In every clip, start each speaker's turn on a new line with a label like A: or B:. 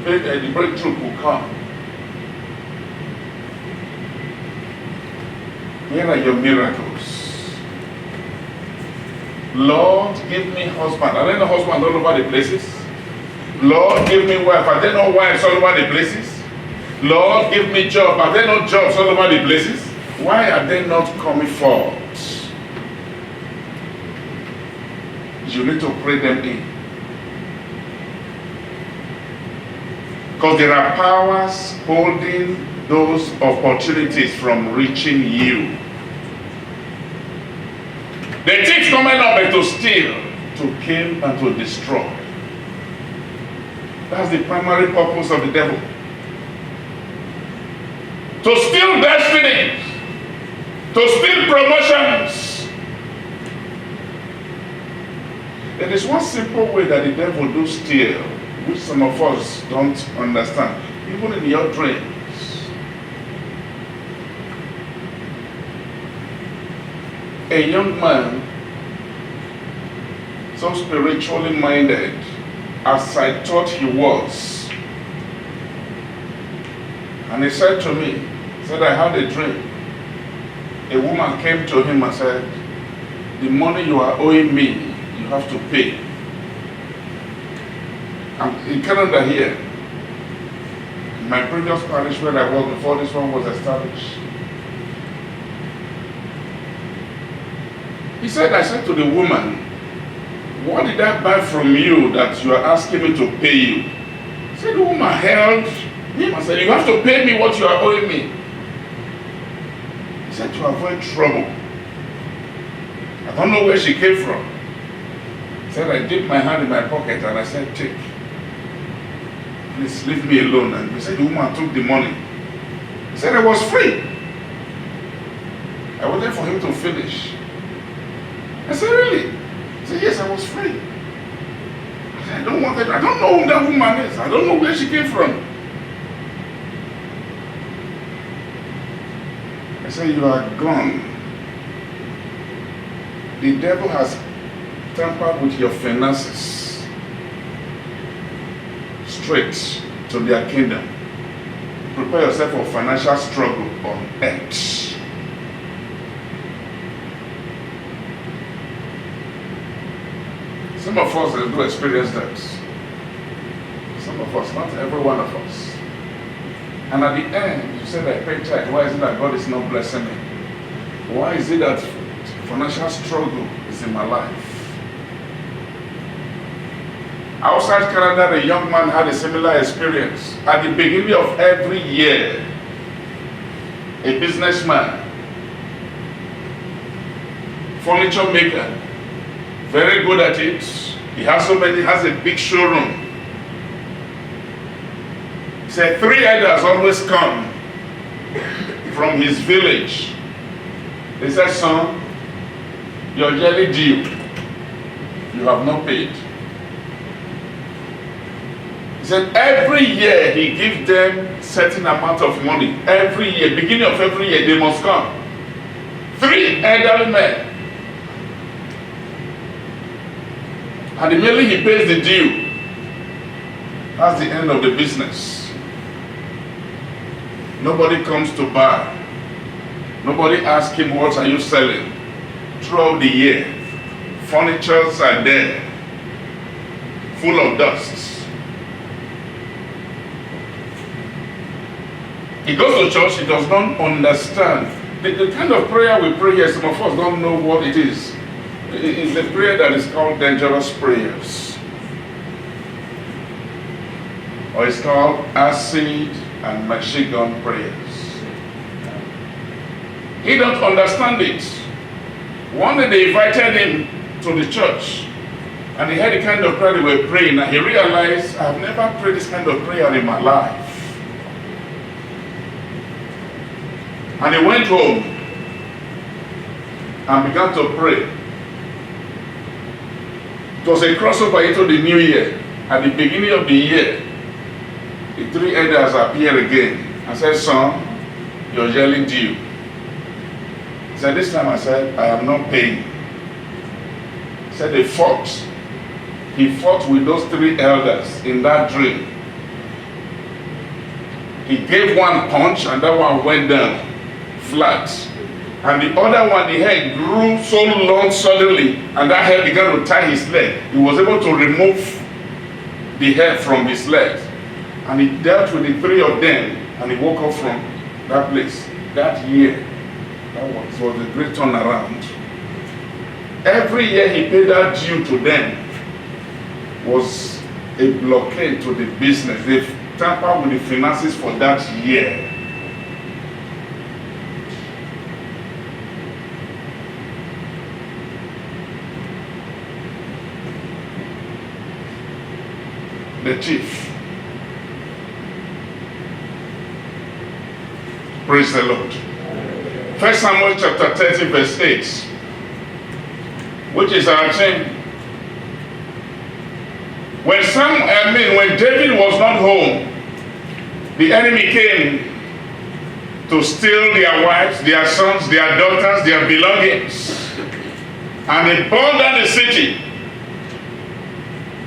A: the breakthrough will come. Where are your miracles? Lord, give me husband. Are there no husband all over the places? Lord, give me wife. Are there no wives all over the places? Lord, give me job. Are there no jobs all over the places? Why are they not coming forth? You need to pray them in. Because there are powers holding those opportunities from reaching you. The thief coming up to steal, to kill, and to destroy. That's the primary purpose of the devil. To steal destiny, to steal promotions. There is one simple way that the devil do steal, which some of us don't understand, even in your dreams. A young man, so spiritually minded, as I thought he was, and he said to me, he said, I had a dream. A woman came to him and said, the money you are owing me, you have to pay. I'm in Canada here. In my previous parish where I was before this one was established. He said, I said to the woman, what did I buy from you that you are asking me to pay you? He said, the woman held him and said, you have to pay me what you are owing me. He said, to avoid trouble. I don't know where she came from. He said, I dipped my hand in my pocket and I said, take. Please leave me alone. And he said, the woman took the money. He said, I was free. I waited for him to finish. I said, really? He said, yes, I was free. I said, I don't want that. I don't know who that woman is. I don't know where she came from. I said, you are gone. The devil has tampered with your finances straight to their kingdom. Prepare yourself for financial struggle on earth. Some of us do experience that. Some of us, not every one of us. And at the end, you said, I pay tithe. Why is it that God is not blessing me? Why is it that financial struggle is in my life? Outside Canada, the young man had a similar experience. At the beginning of every year, a businessman, furniture maker, very good at it. He has a big showroom. He said 3 elders always come from his village. They said, son, your yearly due, you have not paid. He said every year he gives them certain amount of money. Every year, beginning of every year, they must come. 3 elderly men. And immediately he pays the due. That's the end of the business. Nobody comes to buy. Nobody asks him, what are you selling? Throughout the year, furnitures are there, full of dust. He goes to church, he does not understand. The kind of prayer we pray here, some of us don't know what it is. It's a prayer that is called dangerous prayers. Or it's called acid and machine gun prayers. He don't understand it. One day they invited him to the church and he heard the kind of prayer they were praying and he realized, I've never prayed this kind of prayer in my life. And he went home and began to pray. It was a crossover into the new year. At the beginning of the year, the 3 elders appeared again and said, son, you're yearly due. He said, this time I said, I am not paying. He said, they fought. He fought with those 3 elders in that dream. He gave one punch and that one went down flat. And the other one, the hair grew so long suddenly, and that hair began to tie his leg. He was able to remove the hair from his legs. And he dealt with the three of them, and he woke up from that place. That year, that was a great turnaround. Every year he paid that due to them was a blockade to the business. They tampered with the finances for that year. The chief. Praise the Lord. 1 Samuel chapter 30 verse 8, which is our theme. When David was not home, the enemy came to steal their wives, their sons, their daughters, their belongings, and they burned down the city.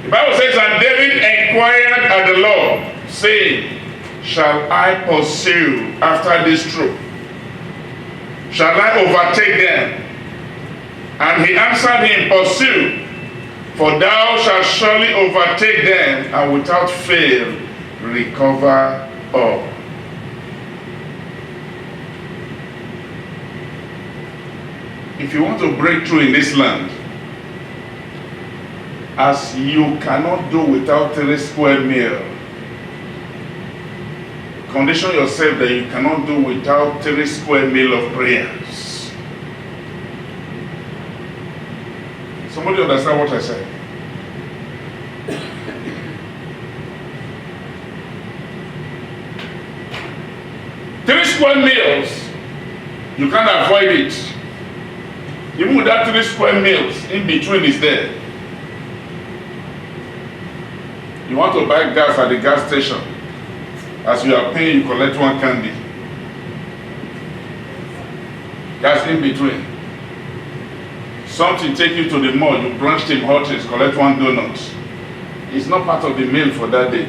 A: The Bible says, and David inquired at the Lord, saying, shall I pursue after this troop? Shall I overtake them? And he answered him, pursue, for thou shalt surely overtake them, and without fail recover all. If you want to break through in this land, as you cannot do without 3 square meal, condition yourself that you cannot do without 3 square meal of prayers. Somebody understand what I said? Three square meals, you can't avoid it. Even without 3 square meals, in between is there. You want to buy gas at the gas station. As you are paying, you collect one candy. That's in between. Something take you to the mall, you branch Tim Hortons, collect one donut. It's not part of the meal for that day.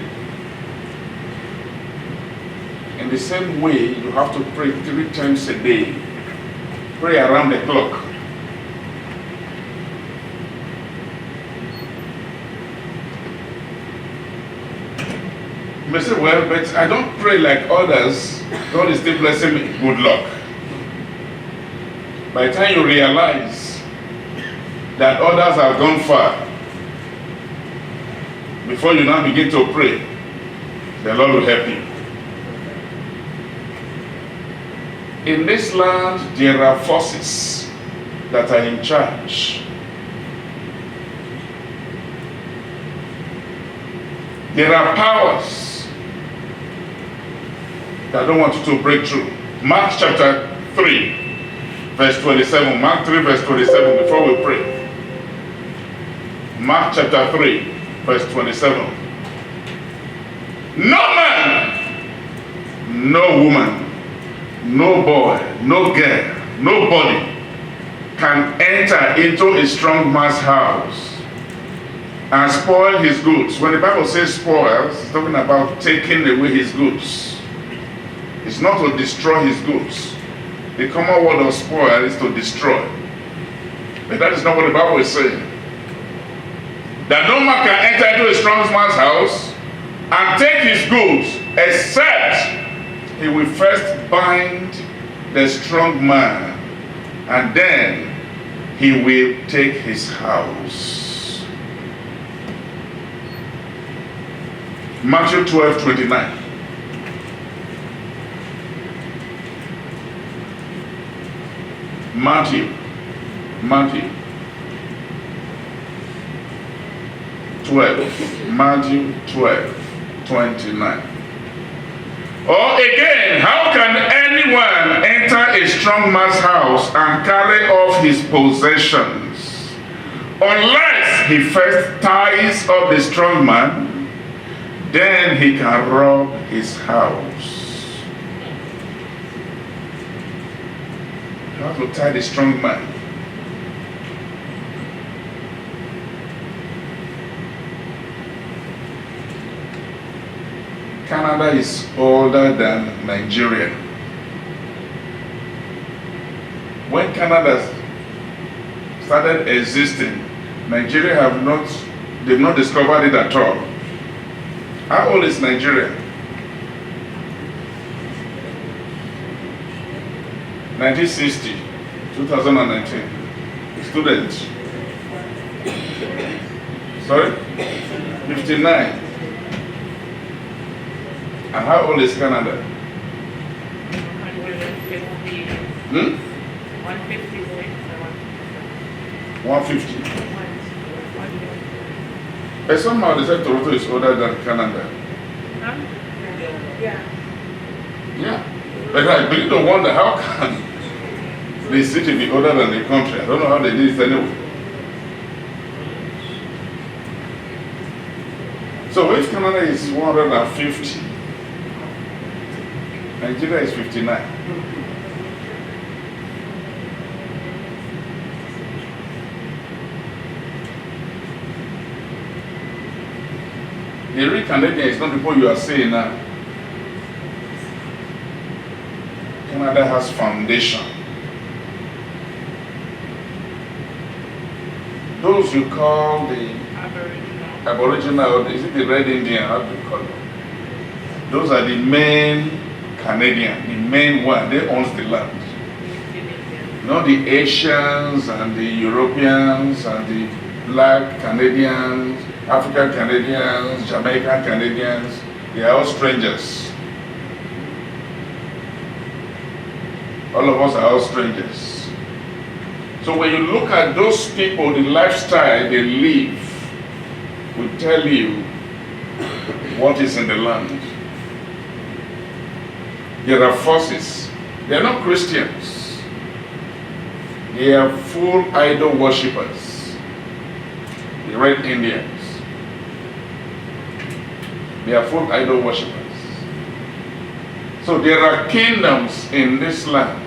A: In the same way, you have to pray 3 times a day. Pray around the clock. You may say, well, but I don't pray like others. God is still blessing me. Good luck. By the time you realize that others have gone far, before you now begin to pray, the Lord will help you. In this land, there are forces that are in charge. There are powers that don't want you to break through. Mark chapter 3, verse 27. Mark 3, verse 27, before we pray. Mark chapter 3, verse 27. No man, no woman, no boy, no girl, nobody can enter into a strong man's house and spoil his goods. When the Bible says spoil, it's talking about taking away his goods. It's not to destroy his goods. The common word of spoil is to destroy. But that is not what the Bible is saying. That no man can enter into a strong man's house and take his goods, except he will first bind the strong man, and then he will take his house. Matthew 12:29. Matthew 12:29. Or again, how can anyone enter a strong man's house and carry off his possessions, unless he first ties up the strong man? Then he can rob his house. You have to tie the strong man. Canada is older than Nigeria. When Canada started existing, Nigeria they've not discovered it at all. How old is Nigeria? 1960, 2019. Students. Sorry? 59. And how old is Canada?
B: 150. 156 or
A: 150. But somehow they said Toronto is older than Canada.
B: Yeah.
A: Yeah. But I begin to wonder, how can the city be older than the country? I don't know how they did it anyway. So if Canada is 150, Nigeria is 59. The real Canadian is not the people you are saying now. Canada has foundation. Those you call the Aboriginal, is it the Red Indian? How do you call them? Those are the main Canadian, the main one. They own the land. Not the Asians and the Europeans and the Black Canadians, African Canadians, Jamaican Canadians. They are all strangers. All of us are all strangers. So when you look at those people, the lifestyle they live will tell you what is in the land. There are forces. They are not Christians. They are full idol worshippers. The Red Indians. They are full idol worshippers. So there are kingdoms in this land.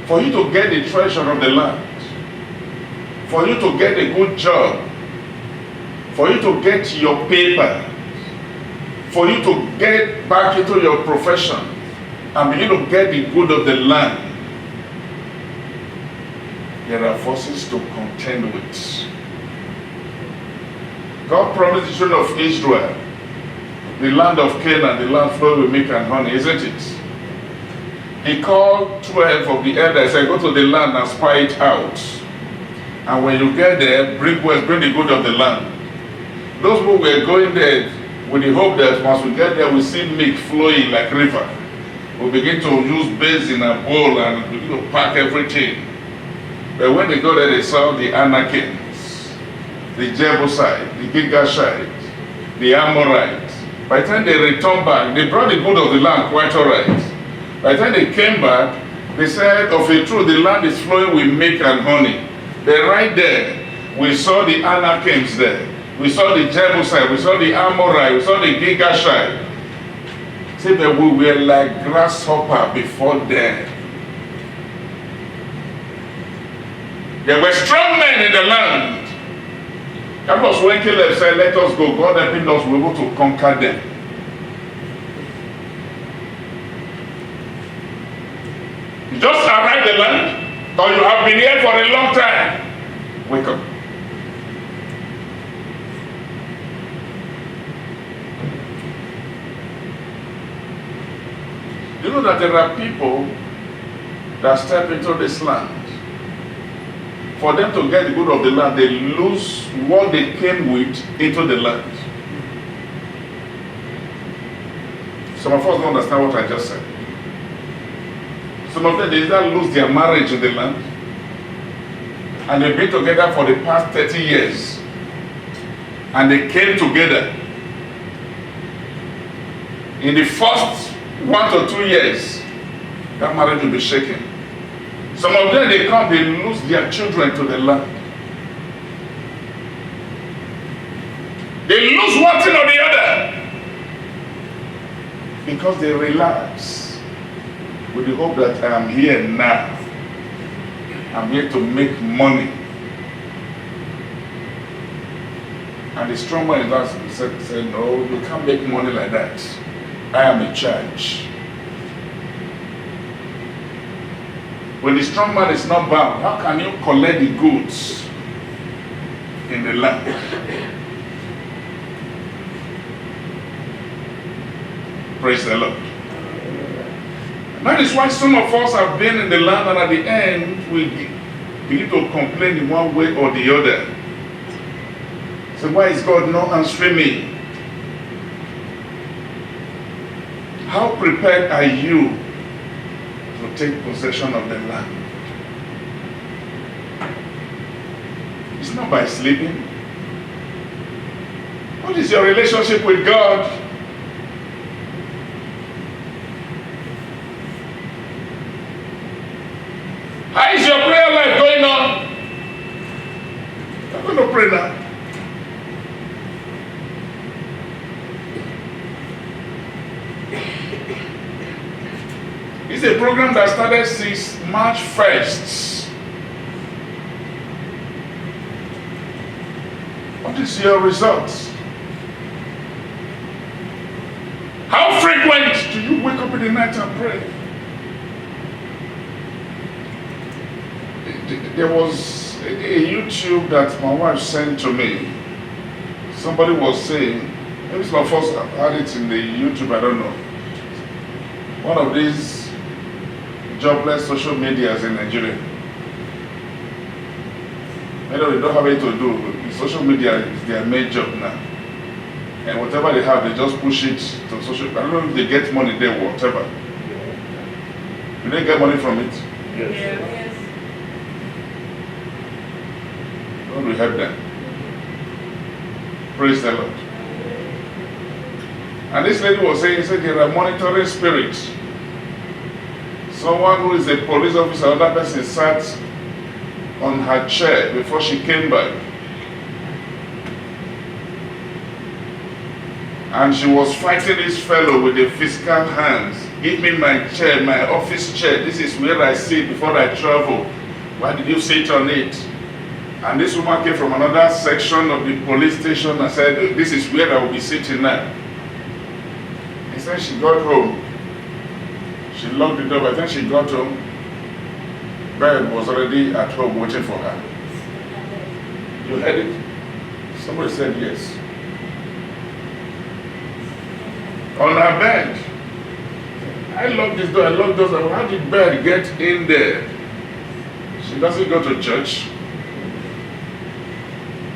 A: For you to get the treasure of the land, for you to get a good job, for you to get your paper, for you to get back into your profession and begin to get the good of the land, there are forces to contend with. God promised the children of Israel the land of Canaan, the land flowing with milk and honey, isn't it? He called 12 of the elders and said, go to the land and spy it out. And when you get there, bring the good of the land. Those people were going there with the hope that once we get there, we see milk flowing like river. We begin to use basin and bowl and begin to pack everything. But when they got there, they saw the Anakims, the Jebusite, the Gigashite, the Amorite. By the time they returned back, they brought the good of the land quite all right. By the time they came back, they said, of a truth, the land is flowing with milk and honey. Then right there, we saw the Anakims there. We saw the Jebusite, we saw the Amorite, we saw the Gigashite. Say that we were like grasshopper before them. There were strong men in the land. That was when Caleb said, let us go. God helping us, we were able to conquer them. You just arrived the land, or you have been here for a long time. Wake up. You know that there are people that step into this land. For them to get the good of the land, they lose what they came with into the land. Some of us don't understand what I just said. Some of them, they either lose their marriage in the land, and they've been together for the past 30 years, and they came together. In the first 1 to 2 years, that marriage will be shaken. Some of them, they come, they lose their children to the land. They lose one thing or the other because they relax with the hope that I am here now. I'm here to make money. And the strong man in that said, no, you can't make money like that. I am in charge. When the strong man is not bound, how can you collect the goods in the land? Praise the Lord. And that is why some of us have been in the land, and at the end we begin to complain in one way or the other. So why is God not answering me? How prepared are you to take possession of the land? It's not by sleeping. What is your relationship with God? How is your prayer life going on? I'm going to pray now. It's a program that started since March 1st. What is your results? How frequent do you wake up in the night and pray? There was a YouTube that my wife sent to me. Somebody was saying, maybe it's my first, I've had it in the YouTube, I don't know. One of these jobless social medias in Nigeria. They don't have anything to do. Social media is their main job now. And whatever they have, they just push it to social. I don't know if they get money there or whatever. Do they get money from it?
B: Yes.
A: God will help them. Praise the Lord. And this lady was saying, there are monitoring spirits. Someone who is a police officer, another person sat on her chair before she came back. And she was fighting this fellow with the physical hands. Give me my chair, my office chair. This is where I sit before I travel. Why did you sit on it? And this woman came from another section of the police station and said, this is where I will be sitting now. He said she got home. She locked the door. By the time she got home, Ben was already at home waiting for her. You heard it? Somebody said yes. On her bed. I locked this door, I locked those. How did Ben get in there? She doesn't go to church.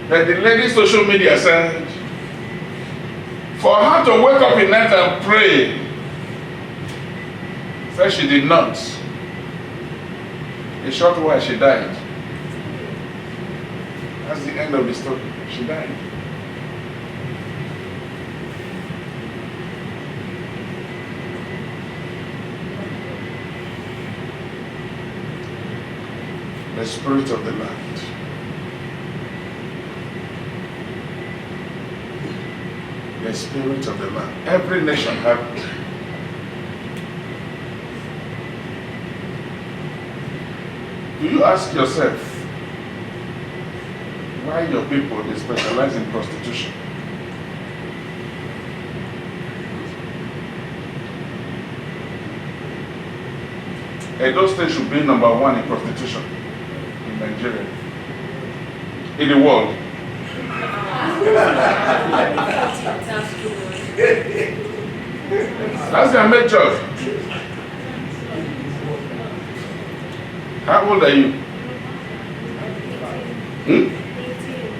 A: But the lady social media said, for her to wake up in night and pray, said she did not. A short while she died. That's the end of the story. She died. The spirit of the land. The spirit of the land. Every nation has it. Do you ask yourself why your people they specialize in prostitution? Edo State should be number 1 in prostitution in Nigeria. In the world. That's their main job. How old are you?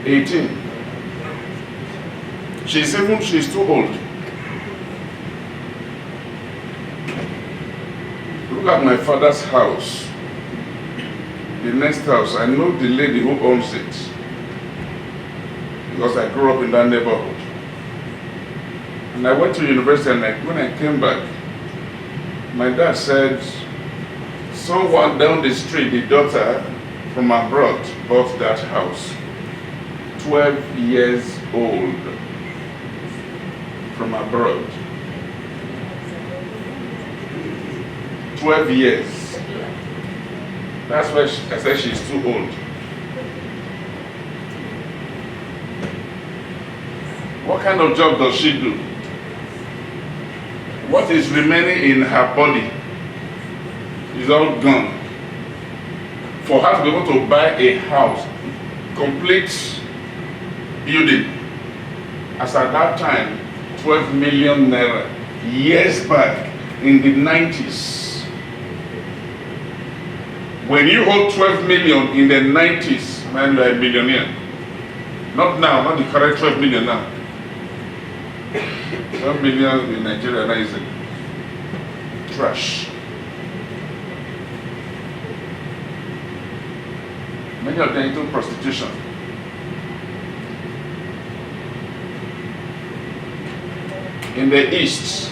A: 18. She's too old. Look at my father's house. The next house, I know the lady who owns it. Because I grew up in that neighborhood. And I went to university, and when I came back, my dad said, someone down the street, the daughter from abroad, bought that house. 12 years old. From abroad. 12 years. That's why I said she's too old. kind of job does she do? What is remaining in her body is all gone. For her to be able to buy a house, complete building, as at that time, 12 million naira, years back in the 90s. When you hold 12 million in the 90s, man, you are a millionaire. Not now, not the correct 12 million now. 12 million in Nigeria now is trash. Many of them into prostitution. In the east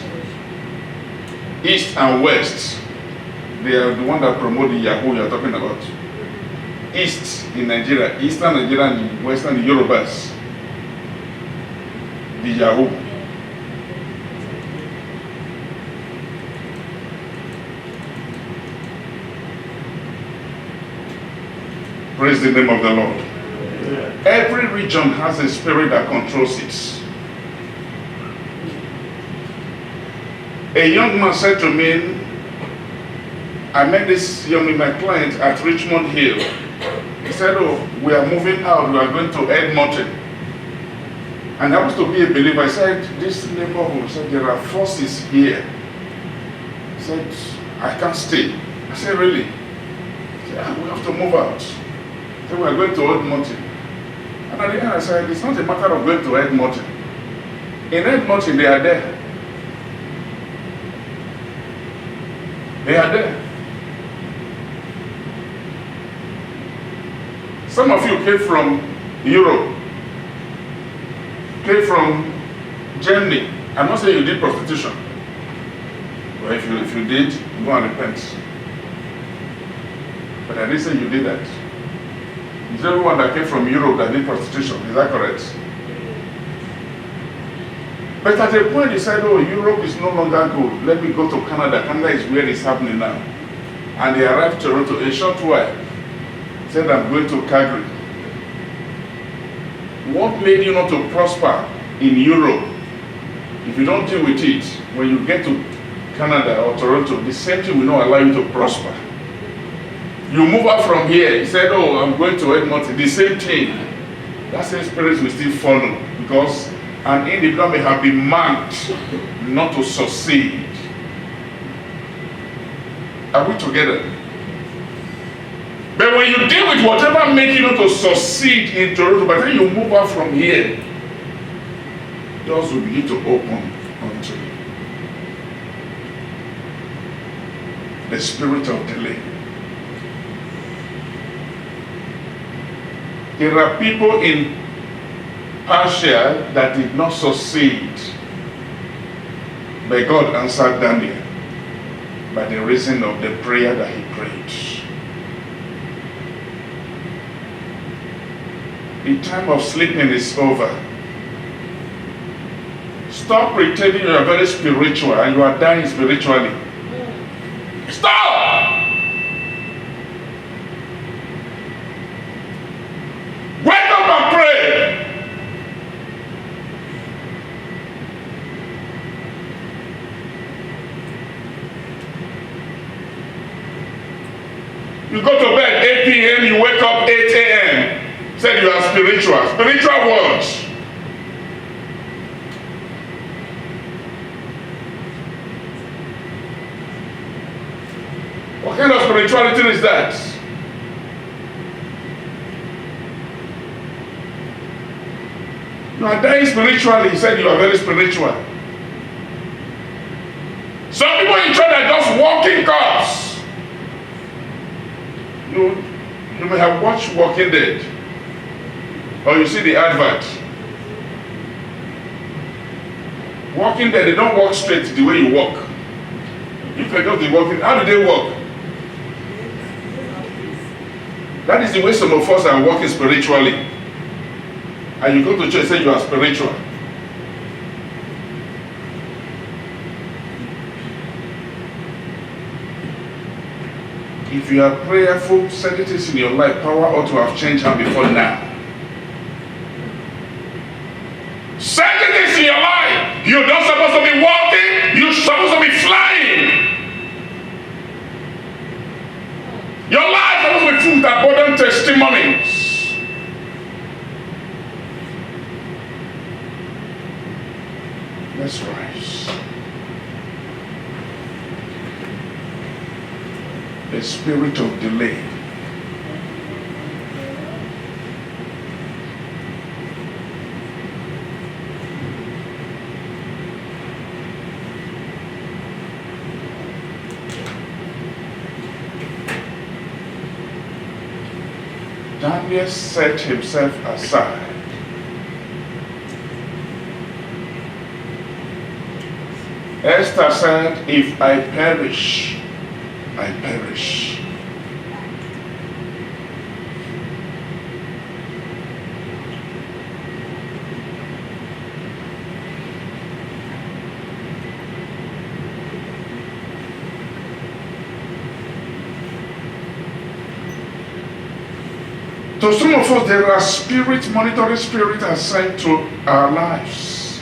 A: and west, they are the one that promote the Yahoo you are talking about. East in Nigeria, Eastern Nigeria and Western the Yorubas, the Yahoo. Praise the name of the Lord. Yeah. Every region has a spirit that controls it. A young man said to me, I met this young man, my client, at Richmond Hill. He said, oh, we are moving out, we are going to Edmonton. And I was to be a believer. I said, this neighborhood, said, there are forces here. He said, I can't stay. I said, really? He said, we have to move out. He said, we are going to Edmonton. And at the end I said, it's not a matter of going to Edmonton. In Edmonton, they are there. They are there. Some of you came from Europe, came from Germany. I'm not saying you did prostitution. But if you did, go and repent. But I didn't say you did that. It's everyone that came from Europe that did prostitution. Is that correct? But at a point he said, oh, Europe is no longer good. Let me go to Canada. Canada is where it's happening now. And he arrived to Toronto a short while. He said, I'm going to Calgary. What made you not to prosper in Europe? If you don't deal with it, when you get to Canada or Toronto, the same thing will not allow you to prosper. You move out from here, he said, oh, I'm going to Edmonton, the same thing. That same spirit will still follow, because an individual may have been marked not to succeed. Are we together? But when you deal with whatever makes you not to succeed in Toronto, by the time you move out from here, doors will begin to open unto you. The spirit of delay. There are people in Persia that did not succeed, but God answered Daniel by the reason of the prayer that he prayed. The time of sleeping is over. Stop pretending you are very spiritual and you are dying spiritually. Stop! Wake up and pray! You go to bed 8 p.m., you wake up 8 a.m. Said you are spiritual. Spiritual words. What kind of spirituality is that? You are dying spiritually. He said you are very spiritual. Some people in church are just walking cops. You may have watched Walking Dead. Or you see the advert. Walking Dead, they don't walk straight the way you walk. If you're just walking, how do they walk? That is the way some of us are walking spiritually. And you go to church and say you are spiritual. If you are prayerful, certain things in your life, power ought to have changed her before now. Certain things be walking, you're supposed to be flying. Your life is supposed to be full with abundant testimonies. Let's rise. The spirit of delay. Daniel set himself aside. Esther said, if I perish, I perish. To some of us, there are monitoring spirits assigned to our lives.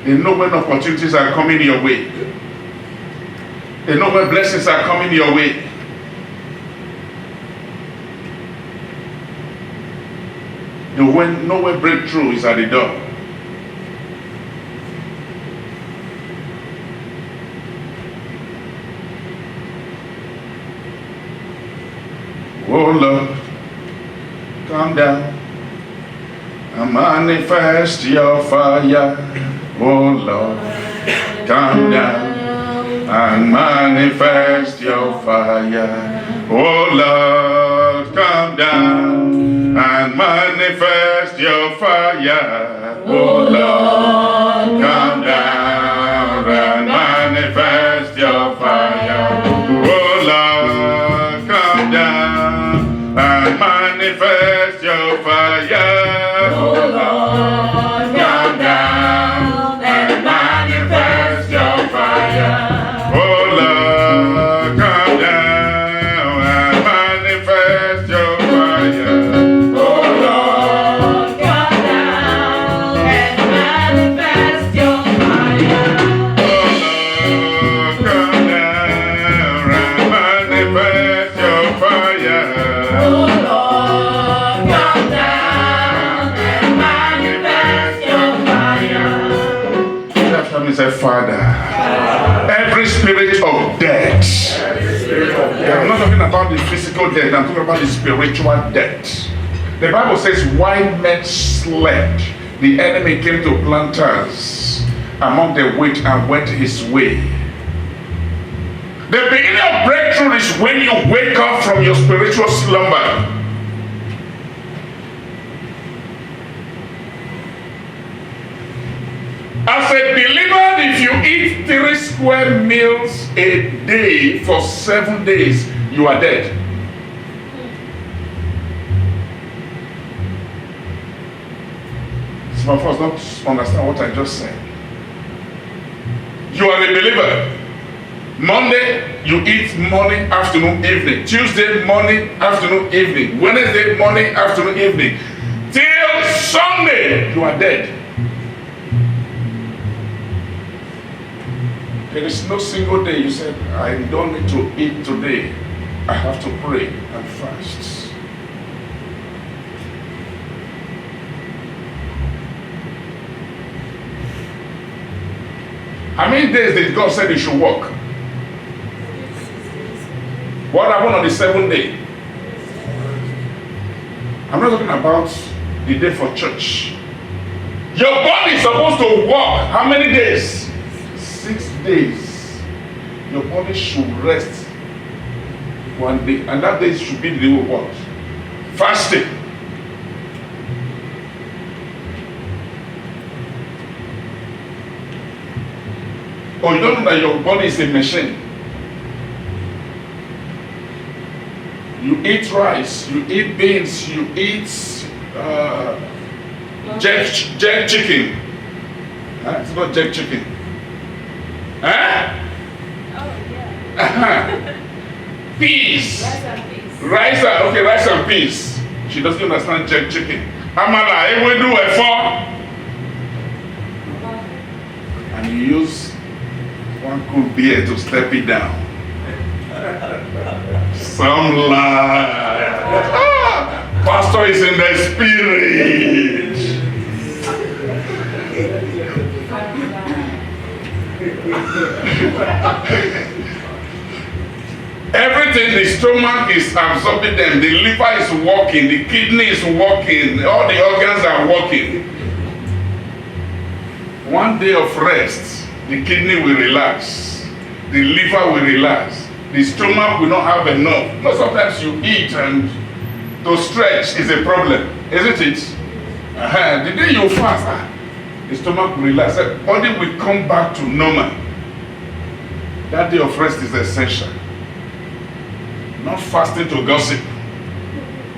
A: They know when opportunities are coming your way. They know when blessings are coming your way. They know when breakthrough is at the door. Oh Lord, come down and manifest your fire. Oh Lord, come down and manifest your fire. Oh Lord, come down and manifest your fire. Oh Lord, come down and manifest your fire. Oh Lord, come down and manifest your fire. Oh Lord, come down and manifest your fire. Oh Lord, come down and manifest your fire. Oh Lord, come down and manifest your fire. Oh Lord, come down and manifest your fire. Oh Lord, come down and manifest your fire. After me say, Father, every spirit of death. I'm not talking about the physical death, I'm talking about the spiritual death. The Bible says, while men slept, the enemy came to planters among the wheat and went his way. The beginning of breakthrough is when you wake up from your spiritual slumber. As a believer, if you eat 3 square meals a day for 7 days, you are dead. Some of us don't understand what I just said. You are a believer. Monday, you eat morning, afternoon, evening. Tuesday, morning, afternoon, evening. Wednesday, morning, afternoon, evening. Till Sunday, you are dead. There is no single day you said, I don't need to eat today. I have to pray and fast. How many days did God say you should work? What happened on the 7th day? I'm not talking about the day for church. Your body is supposed to work how many days? 6 days. Your body should rest 1 day, and that day should be the day of what? Fasting. Or you don't know that your body is a machine. You eat rice, you eat beans, you eat jerk chicken. It's not jerk chicken. Huh?
B: Oh, yeah.
A: Peas.
B: Rice and peas.
A: Rice and peas. She doesn't understand jerk chicken. Amala, we do a 4. you use one cool beer to step it down. Some lie. Pastor is in the spirit. Everything, the stomach is absorbing them, the liver is working, the kidney is working, all the organs are working. One day of rest, the kidney will relax, the liver will relax, the stomach will not have enough. You know, sometimes you eat and to stretch is a problem, isn't it? The day you fast, the stomach will relax, the body will come back to normal. That day of rest is essential. Not fasting to gossip.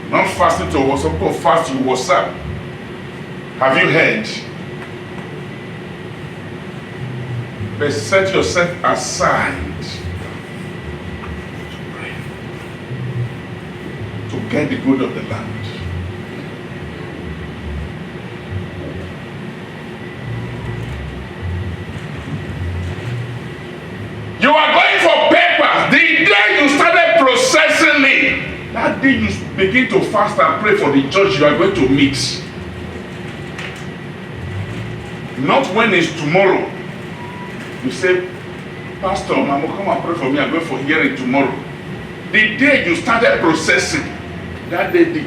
A: Not fasting to WhatsApp. Go fast you WhatsApp. Have you heard? But set yourself aside to pray. To get the good of the land. You are going for papers. The day you started processing it, that day you begin to fast and pray for the judge you are going to meet. Not when it's tomorrow. You say, Pastor, Mama, come and pray for me. I'm going for hearing tomorrow. The day you started processing, that day the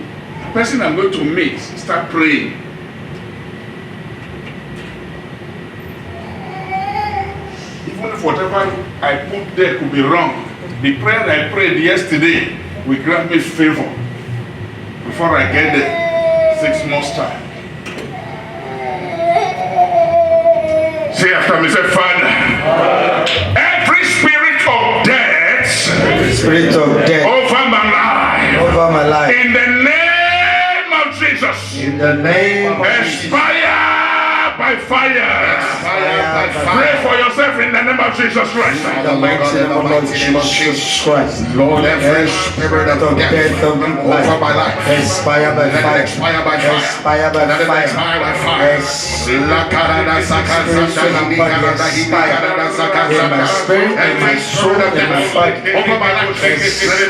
A: person I'm going to meet, start praying. Even if whatever I put there could be wrong, the prayer I prayed yesterday will grant me favor before I get there 6 months time. Say after me, say, Father, every spirit of death, over my life, in the name of Jesus,
C: in the name of
A: expire by fire. Pray for yourself in the name of Jesus Christ.
C: In the mighty name of Lord Jesus Christ.
D: Lord, every spirit of death over my life,
C: expire by fire.
D: Expire by fire.
C: Expire by fire. In my spirit, in my soul, in my body,
D: over my life,
C: expire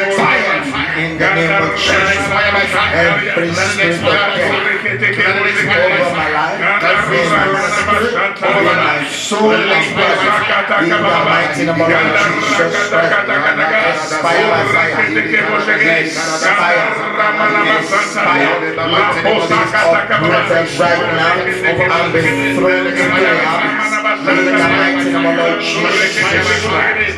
C: in the name of Jesus. Every spirit of death over my life, in my spirit, in my soul, and body, in the mighty name of Lord Jesus Christ. Expire by fire. Expire. Right now, I'm being thrown into the arms. In the mighty name of Lord Jesus Christ.